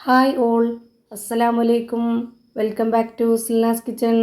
Hi all, അസ്സലാമലൈക്കും. Welcome back to Silna's kitchen.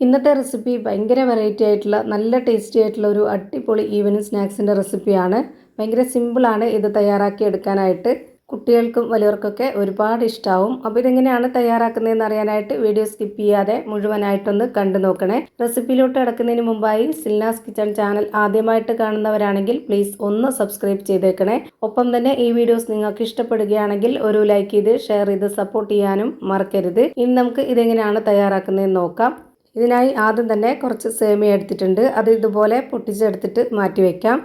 ഇന്നത്തെ recipe ഭയങ്കര വെറൈറ്റി ആയിട്ടുള്ള നല്ല ടേസ്റ്റി ആയിട്ടുള്ള ഒരു അടിപൊളി ഈവനിങ് സ്നാക്സിൻ്റെ റെസിപ്പിയാണ്. ഭയങ്കര സിമ്പിളാണ് ഇത് തയ്യാറാക്കി എടുക്കാനായിട്ട്. കുട്ടികൾക്കും വലിയവർക്കൊക്കെ ഒരുപാട് ഇഷ്ടമാവും. അപ്പോൾ ഇതെങ്ങനെയാണ് തയ്യാറാക്കുന്നതെന്ന് അറിയാനായിട്ട് വീഡിയോ സ്കിപ്പ് ചെയ്യാതെ മുഴുവനായിട്ടൊന്ന് കണ്ടു നോക്കണേ. റെസിപ്പിയിലോട്ട് കിടക്കുന്നതിന് മുമ്പായി സിൽനാസ് കിച്ചൺ ചാനൽ ആദ്യമായിട്ട് കാണുന്നവരാണെങ്കിൽ പ്ലീസ് ഒന്ന് സബ്സ്ക്രൈബ് ചെയ്തേക്കണേ. ഒപ്പം തന്നെ ഈ വീഡിയോസ് നിങ്ങൾക്ക് ഇഷ്ടപ്പെടുകയാണെങ്കിൽ ഒരു ലൈക്ക് ചെയ്ത് ഷെയർ ചെയ്ത് സപ്പോർട്ട് ചെയ്യാനും മറക്കരുത്. ഇനി നമുക്ക് ഇതെങ്ങനെയാണ് തയ്യാറാക്കുന്നതെന്ന് നോക്കാം. ഇതിനായി ആദ്യം തന്നെ കുറച്ച് സേമിയ എടുത്തിട്ടുണ്ട്. അത് ഇതുപോലെ പൊട്ടിച്ചെടുത്തിട്ട് മാറ്റി വയ്ക്കാം.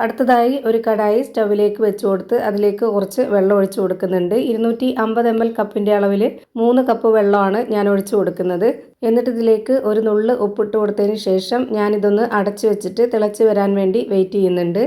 അടുത്തതായി ഒരു കടായി സ്റ്റൗവിലേക്ക് വെച്ച് കൊടുത്ത് അതിലേക്ക് കുറച്ച് വെള്ളം ഒഴിച്ചു കൊടുക്കുന്നുണ്ട്. 250 ml കപ്പിൻ്റെ അളവിൽ 3 കപ്പ് വെള്ളമാണ് ഞാൻ ഒഴിച്ചു കൊടുക്കുന്നത്. എന്നിട്ട് ഇതിലേക്ക് ഒരു നുള്ള് ഉപ്പിട്ട് കൊടുത്തതിന് ശേഷം ഞാനിതൊന്ന് അടച്ചു വെച്ചിട്ട് തിളച്ച് വരാൻ വേണ്ടി വെയിറ്റ് ചെയ്യുന്നുണ്ട്.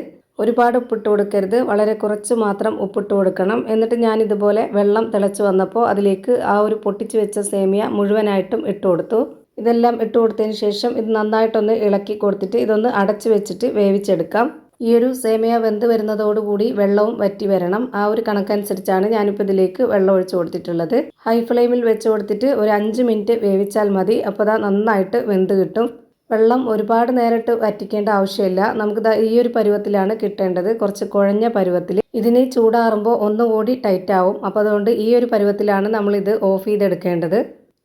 ഒരുപാട് ഉപ്പിട്ട് കൊടുക്കരുത്, വളരെ കുറച്ച് മാത്രം ഉപ്പിട്ട് കൊടുക്കണം. എന്നിട്ട് ഞാനിതുപോലെ വെള്ളം തിളച്ച് വന്നപ്പോൾ അതിലേക്ക് ആ ഒരു പൊട്ടിച്ച് വെച്ച സേമിയ മുഴുവനായിട്ടും ഇട്ട് കൊടുത്തു. ഇതെല്ലാം ഇട്ട് കൊടുത്തതിന് ശേഷം ഇത് നന്നായിട്ടൊന്ന് ഇളക്കി കൊടുത്തിട്ട് ഇതൊന്ന് അടച്ചു വെച്ചിട്ട് വേവിച്ചെടുക്കാം. ഈ ഒരു സേമിയ വെന്ത് വരുന്നതോടുകൂടി വെള്ളവും വറ്റി വരണം. ആ ഒരു കണക്കനുസരിച്ചാണ് ഞാനിപ്പോൾ ഇതിലേക്ക് വെള്ളം ഒഴിച്ച് കൊടുത്തിട്ടുള്ളത്. ഹൈ ഫ്ലെയിമിൽ വെച്ച് കൊടുത്തിട്ട് ഒരു 5 മിനിറ്റ് വേവിച്ചാൽ മതി. അപ്പോൾ അത് നന്നായിട്ട് വെന്ത് കിട്ടും. വെള്ളം ഒരുപാട് നേരിട്ട് വറ്റിക്കേണ്ട ആവശ്യമില്ല. നമുക്ക് ഈ ഒരു പരുവത്തിലാണ് കിട്ടേണ്ടത്, കുറച്ച് കുഴഞ്ഞ പരുവത്തിൽ. ഇതിന് ചൂടാറുമ്പോൾ ഒന്നുകൂടി ടൈറ്റ് ആവും. അപ്പോൾ അതുകൊണ്ട് ഈ ഒരു പരുവത്തിലാണ് നമ്മളിത് ഓഫ് ചെയ്തെടുക്കേണ്ടത്.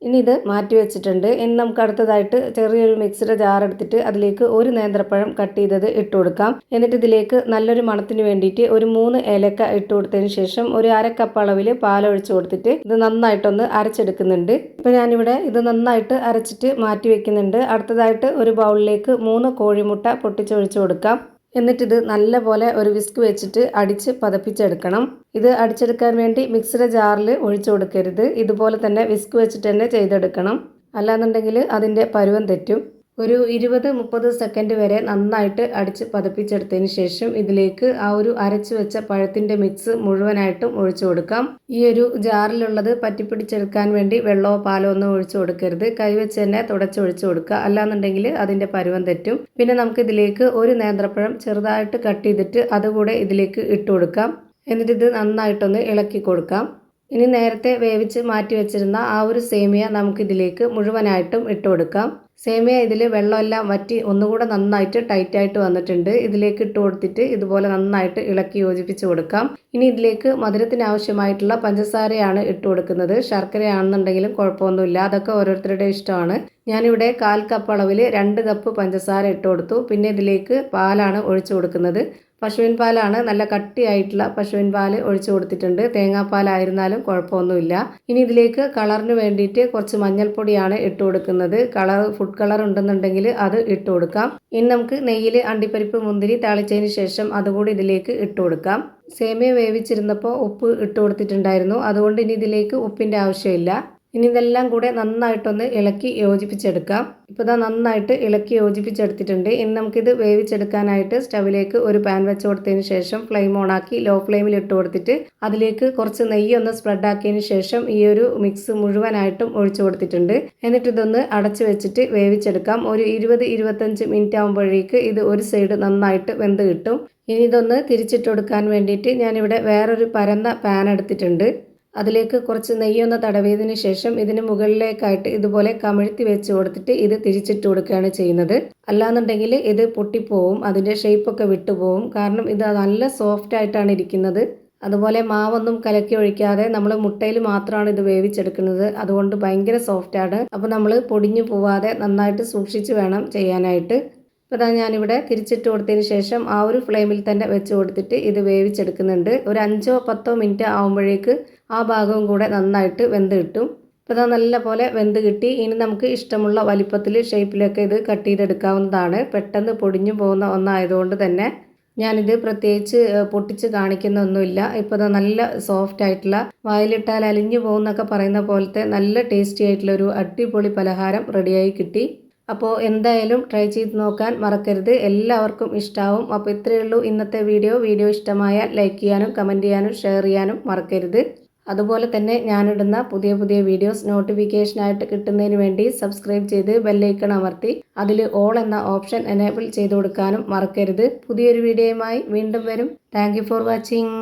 ഇനി ഇത് മാറ്റി വെച്ചിട്ടുണ്ട്. ഇനി നമുക്ക് അടുത്തതായിട്ട് ചെറിയൊരു മിക്സിയുടെ ജാർ എടുത്തിട്ട് അതിലേക്ക് ഒരു നേന്ത്രപ്പഴം കട്ട് ചെയ്തത് ഇട്ട് കൊടുക്കാം. എന്നിട്ട് ഇതിലേക്ക് നല്ലൊരു മണത്തിന് വേണ്ടിയിട്ട് ഒരു 3 ഏലക്ക ഇട്ട് കൊടുത്തതിന് ശേഷം ഒരു 1/2 കപ്പ് അളവിൽ പാലൊഴിച്ച് കൊടുത്തിട്ട് ഇത് നന്നായിട്ടൊന്ന് അരച്ചെടുക്കുന്നുണ്ട്. ഇപ്പോൾ ഞാനിവിടെ ഇത് നന്നായിട്ട് അരച്ചിട്ട് മാറ്റി വെക്കുന്നുണ്ട്. അടുത്തതായിട്ട് ഒരു ബൗളിലേക്ക് 3 കോഴിമുട്ട പൊട്ടിച്ചൊഴിച്ച് കൊടുക്കാം. എന്നിട്ടിത് നല്ലപോലെ ഒരു വിസ്ക് വെച്ചിട്ട് അടിച്ച് പതപ്പിച്ചെടുക്കണം. ഇത് അടിച്ചെടുക്കാൻ വേണ്ടി മിക്സിയുടെ ജാറിൽ ഒഴിച്ചു കൊടുക്കരുത്. ഇതുപോലെ തന്നെ വിസ്ക് വെച്ചിട്ട് തന്നെ ചെയ്തെടുക്കണം. അല്ലാന്നുണ്ടെങ്കിൽ അതിൻ്റെ പരുവം തെറ്റും. ഒരു 20-30 സെക്കൻഡ് വരെ നന്നായിട്ട് അടിച്ച് പതപ്പിച്ചെടുത്തതിന് ശേഷം ഇതിലേക്ക് ആ ഒരു അരച്ചു വെച്ച പഴത്തിൻ്റെ മിക്സ് മുഴുവനായിട്ടും ഒഴിച്ചു കൊടുക്കാം. ഈ ഒരു ജാറിലുള്ളത് പറ്റിപ്പിടിച്ചെടുക്കാൻ വേണ്ടി വെള്ളമോ പാലോ ഒന്നും ഒഴിച്ചു കൊടുക്കരുത്. കൈവച്ച് തന്നെ തുടച്ചൊഴിച്ചു കൊടുക്കുക. അല്ലാന്നുണ്ടെങ്കിൽ അതിൻ്റെ പരുവം തെറ്റും. പിന്നെ നമുക്ക് ഇതിലേക്ക് ഒരു നേന്ത്രപ്പഴം ചെറുതായിട്ട് കട്ട് ചെയ്തിട്ട് അതുകൂടെ ഇതിലേക്ക് ഇട്ട് കൊടുക്കാം. എന്നിട്ടിത് നന്നായിട്ടൊന്ന് ഇളക്കി കൊടുക്കാം. ഇനി നേരത്തെ വേവിച്ച് മാറ്റി വെച്ചിരുന്ന ആ ഒരു സേമിയ നമുക്കിതിലേക്ക് മുഴുവനായിട്ടും ഇട്ട് കൊടുക്കാം. സേമിയ ഇതിൽ വെള്ളമെല്ലാം വറ്റി ഒന്നുകൂടെ നന്നായിട്ട് ടൈറ്റായിട്ട് വന്നിട്ടുണ്ട്. ഇതിലേക്ക് ഇട്ട് കൊടുത്തിട്ട് ഇതുപോലെ നന്നായിട്ട് ഇളക്കി യോജിപ്പിച്ച് കൊടുക്കാം. ഇനി ഇതിലേക്ക് മധുരത്തിന് ആവശ്യമായിട്ടുള്ള പഞ്ചസാരയാണ് ഇട്ട് കൊടുക്കുന്നത്. ശർക്കരയാണെന്നുണ്ടെങ്കിലും കുഴപ്പമൊന്നുമില്ല, അതൊക്കെ ഓരോരുത്തരുടെ ഇഷ്ടമാണ്. ഞാനിവിടെ 1/4 കപ്പ് അളവിൽ 2 കപ്പ് പഞ്ചസാര ഇട്ട് കൊടുത്തു. പിന്നെ ഇതിലേക്ക് പാലാണ് ഒഴിച്ചു കൊടുക്കുന്നത്. പശുവിൻ പാലാണ്, നല്ല കട്ടിയായിട്ടുള്ള പശുവിൻ പാൽ ഒഴിച്ചു കൊടുത്തിട്ടുണ്ട്. തേങ്ങാപ്പാലായിരുന്നാലും കുഴപ്പമൊന്നുമില്ല. ഇനി ഇതിലേക്ക് കളറിന് വേണ്ടിയിട്ട് കുറച്ച് മഞ്ഞൾപ്പൊടിയാണ് ഇട്ട് കൊടുക്കുന്നത്. ഫുഡ് കളർ ഉണ്ടെന്നുണ്ടെങ്കിൽ അത് ഇട്ട് കൊടുക്കാം. ഇനി നമുക്ക് നെയ്യിൽ അണ്ടിപ്പരിപ്പ് മുന്തിരി താളിച്ചതിന് ശേഷം അതുകൂടി ഇതിലേക്ക് ഇട്ട് കൊടുക്കാം. സേമിയ വേവിച്ചിരുന്നപ്പോൾ ഉപ്പ് ഇട്ട് കൊടുത്തിട്ടുണ്ടായിരുന്നു, അതുകൊണ്ട് ഇനി ഇതിലേക്ക് ഉപ്പിൻ്റെ ആവശ്യമില്ല. ഇനി ഇതെല്ലാം കൂടെ നന്നായിട്ടൊന്ന് ഇളക്കി യോജിപ്പിച്ചെടുക്കാം. ഇപ്പോൾ ഇതാ നന്നായിട്ട് ഇളക്കി യോജിപ്പിച്ചെടുത്തിട്ടുണ്ട്. ഇനി നമുക്കിത് വേവിച്ചെടുക്കാനായിട്ട് സ്റ്റവിലേക്ക് ഒരു പാൻ വെച്ച് കൊടുത്തതിന് ശേഷം ഫ്ലെയിം ഓണാക്കി ലോ ഫ്ലെയിമിൽ ഇട്ട് കൊടുത്തിട്ട് അതിലേക്ക് കുറച്ച് നെയ്യ് ഒന്ന് സ്പ്രെഡാക്കിയതിന് ശേഷം ഈ ഒരു മിക്സ് മുഴുവനായിട്ടും ഒഴിച്ചു കൊടുത്തിട്ടുണ്ട്. എന്നിട്ട് ഇതൊന്ന് അടച്ചു വെച്ചിട്ട് വേവിച്ചെടുക്കാം. ഒരു 20-25 മിനിറ്റ് ആകുമ്പോഴേക്ക് ഇത് ഒരു സൈഡ് നന്നായിട്ട് വെന്ത് കിട്ടും. ഇനി ഇതൊന്ന് തിരിച്ചിട്ട് കൊടുക്കാൻ വേണ്ടിയിട്ട് ഞാനിവിടെ വേറൊരു പരന്ന പാൻ എടുത്തിട്ടുണ്ട്. അതിലേക്ക് കുറച്ച് നെയ്യൊന്ന് തടവിയതിന് ശേഷം ഇതിന് മുകളിലേക്കായിട്ട് ഇതുപോലെ കമിഴ്ത്തി വെച്ച് കൊടുത്തിട്ട് ഇത് തിരിച്ചിട്ട് കൊടുക്കുകയാണ് ചെയ്യുന്നത്. അല്ലാന്നുണ്ടെങ്കിൽ ഇത് പൊട്ടിപ്പോവും, അതിൻ്റെ ഷേപ്പൊക്കെ വിട്ടുപോകും. കാരണം ഇത് നല്ല സോഫ്റ്റ് ആയിട്ടാണ് ഇരിക്കുന്നത്. അതുപോലെ മാവൊന്നും കലക്കി ഒഴിക്കാതെ നമ്മൾ മുട്ടയിൽ മാത്രമാണ് ഇത് വേവിച്ചെടുക്കുന്നത്. അതുകൊണ്ട് ഭയങ്കര സോഫ്റ്റാണ്. അപ്പോൾ നമ്മൾ പൊടിഞ്ഞു പോവാതെ നന്നായിട്ട് സൂക്ഷിച്ച് വേണം ചെയ്യാനായിട്ട്. അപ്പോൾ ഞാനിവിടെ തിരിച്ചിട്ട് കൊടുത്തതിന് ശേഷം ആ ഒരു ഫ്ലെയിമിൽ തന്നെ വെച്ച് കൊടുത്തിട്ട് ഇത് വേവിച്ചെടുക്കുന്നുണ്ട്. ഒരു 5-10 മിനിറ്റ് ആകുമ്പോഴേക്ക് ആ ഭാഗവും കൂടെ നന്നായിട്ട് വെന്ത് കിട്ടും. ഇപ്പോൾ നല്ല പോലെ വെന്ത് കിട്ടി. ഇനി നമുക്ക് ഇഷ്ടമുള്ള വലിപ്പത്തിൽ ഷേപ്പിലൊക്കെ ഇത് കട്ട് ചെയ്തെടുക്കാവുന്നതാണ്. പെട്ടെന്ന് പൊടിഞ്ഞു പോകുന്ന ഒന്നായതുകൊണ്ട് തന്നെ ഞാനിത് പ്രത്യേകിച്ച് പൊട്ടിച്ച് കാണിക്കുന്നൊന്നുമില്ല. ഇപ്പോൾ നല്ല സോഫ്റ്റ് ആയിട്ടുള്ള, വായിലിട്ടാൽ അലിഞ്ഞു പോകുന്നൊക്കെ പറയുന്ന പോലത്തെ നല്ല ടേസ്റ്റി ആയിട്ടുള്ള ഒരു അടിപൊളി പലഹാരം റെഡിയായി കിട്ടി. അപ്പോൾ എന്തായാലും ട്രൈ ചെയ്ത് നോക്കാൻ മറക്കരുത്. എല്ലാവർക്കും ഇഷ്ടമാവും. അപ്പോൾ ഇത്രയേ ഉള്ളൂ ഇന്നത്തെ വീഡിയോ ഇഷ്ടമായാൽ ലൈക്ക് ചെയ്യാനും കമൻറ്റ് ചെയ്യാനും ഷെയർ ചെയ്യാനും മറക്കരുത്. അതുപോലെ തന്നെ ഞാനിടുന്ന പുതിയ വീഡിയോസ് നോട്ടിഫിക്കേഷനായിട്ട് കിട്ടുന്നതിന് വേണ്ടി സബ്സ്ക്രൈബ് ചെയ്ത് ബെല്ലൈക്കൺ അമർത്തി അതിൽ ഓൾ എന്ന ഓപ്ഷൻ എനേബിൾ ചെയ്ത് കൊടുക്കാനും മറക്കരുത്. പുതിയൊരു വീഡിയോയുമായി വീണ്ടും വരും. Thank you for watching.